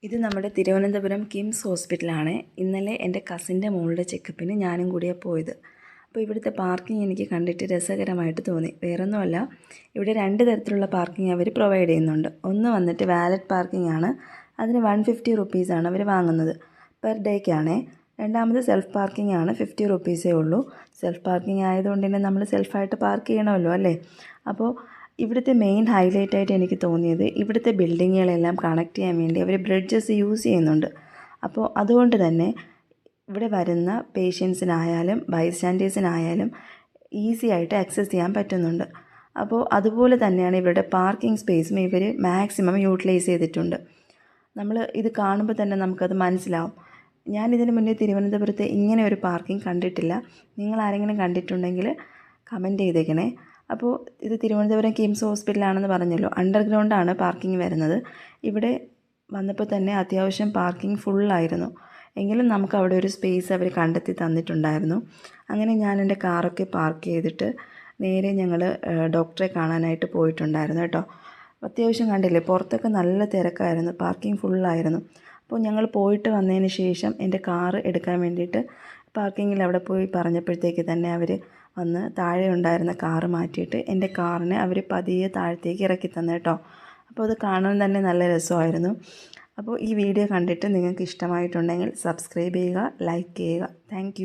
ഇത് നമ്മുടെ തിരുവനന്തപുരം കിംസ് ഹോസ്പിറ്റലാണ്. ഇന്നലെ എൻ്റെ കസിൻ്റെ മോളുടെ ചെക്കപ്പിന് ഞാനും കൂടിയാണ് പോയത്. അപ്പോൾ ഇവിടുത്തെ പാർക്കിംഗ് എനിക്ക് കണ്ടിട്ട് രസകരമായിട്ട് തോന്നി. വേറൊന്നുമല്ല, ഇവിടെ 2 തരത്തിലുള്ള പാർക്കിംഗ് അവർ പ്രൊവൈഡ് ചെയ്യുന്നുണ്ട്. ഒന്ന് വന്നിട്ട് വാലറ്റ് പാർക്കിംഗ് ആണ്. അതിന് 150 റുപ്പീസാണ് അവർ വാങ്ങുന്നത് പെർ ഡേക്കാണേ. രണ്ടാമത് സെൽഫ് പാർക്കിംഗ് ആണ്, 50 റുപ്പീസേ ഉള്ളൂ. സെൽഫ് പാർക്കിംഗ് ആയതുകൊണ്ട് തന്നെ നമ്മൾ സെൽഫായിട്ട് പാർക്ക് ചെയ്യണമല്ലോ അല്ലേ. അപ്പോൾ ഇവിടുത്തെ മെയിൻ ഹൈലൈറ്റ് ആയിട്ട് എനിക്ക് തോന്നിയത് ഇവിടുത്തെ ബിൽഡിങ്ങുകളെല്ലാം കണക്ട് ചെയ്യാൻ വേണ്ടി അവർ ബ്രിഡ്ജസ് യൂസ് ചെയ്യുന്നുണ്ട്. അപ്പോൾ അതുകൊണ്ട് തന്നെ ഇവിടെ വരുന്ന പേഷ്യൻസിനായാലും ബൈസ്റ്റാൻഡേഴ്സിനായാലും ഈസി ആയിട്ട് ആക്സസ് ചെയ്യാൻ പറ്റുന്നുണ്ട്. അപ്പോൾ അതുപോലെ തന്നെയാണ് ഇവരുടെ പാർക്കിംഗ് സ്പേസും ഇവർ മാക്സിമം യൂട്ടിലൈസ് ചെയ്തിട്ടുണ്ട്. നമ്മൾ ഇത് കാണുമ്പോൾ തന്നെ നമുക്കത് മനസ്സിലാവും. ഞാനിതിന് മുന്നേ തിരുവനന്തപുരത്ത് ഇങ്ങനെ ഒരു പാർക്കിംഗ് കണ്ടിട്ടില്ല. നിങ്ങൾ ആരെങ്കിലും കണ്ടിട്ടുണ്ടെങ്കിൽ കമൻറ്റ് ചെയ്തേക്കണേ. അപ്പോൾ ഇത് തിരുവനന്തപുരം കിംസ് ഹോസ്പിറ്റലാണെന്ന് പറഞ്ഞല്ലോ. അണ്ടർഗ്രൗണ്ടാണ് പാർക്കിംഗ് വരുന്നത്. ഇവിടെ വന്നപ്പോൾ തന്നെ അത്യാവശ്യം പാർക്കിംഗ് ഫുള്ളായിരുന്നു. എങ്കിലും നമുക്ക് അവിടെ ഒരു സ്പേസ് അവർ കണ്ടെത്തി തന്നിട്ടുണ്ടായിരുന്നു. അങ്ങനെ ഞാൻ എൻ്റെ കാറൊക്കെ പാർക്ക് ചെയ്തിട്ട് നേരെ ഞങ്ങൾ ഡോക്ടറെ കാണാനായിട്ട് പോയിട്ടുണ്ടായിരുന്നു കേട്ടോ. അത്യാവശ്യം കണ്ടില്ലേ, പുറത്തൊക്കെ നല്ല തിരക്കായിരുന്നു, പാർക്കിംഗ് ഫുള്ളായിരുന്നു. അപ്പോൾ ഞങ്ങൾ പോയിട്ട് വന്നതിന് ശേഷം എൻ്റെ കാറ് എടുക്കാൻ വേണ്ടിയിട്ട് പാർക്കിങ്ങിൽ അവിടെ പോയി പറഞ്ഞപ്പോഴത്തേക്ക് തന്നെ അവർ വന്ന് താഴെ ഉണ്ടായിരുന്ന കാറ് മാറ്റിയിട്ട് എൻ്റെ കാറിനെ അവർ പതിയെ താഴത്തേക്ക് ഇറക്കി തന്നെ കേട്ടോ. അപ്പോൾ അത് കാണാൻ തന്നെ നല്ല രസമായിരുന്നു. അപ്പോൾ ഈ വീഡിയോ കണ്ടിട്ട് നിങ്ങൾക്ക് ഇഷ്ടമായിട്ടുണ്ടെങ്കിൽ സബ്സ്ക്രൈബ് ചെയ്യുക, ലൈക്ക് ചെയ്യുക. താങ്ക്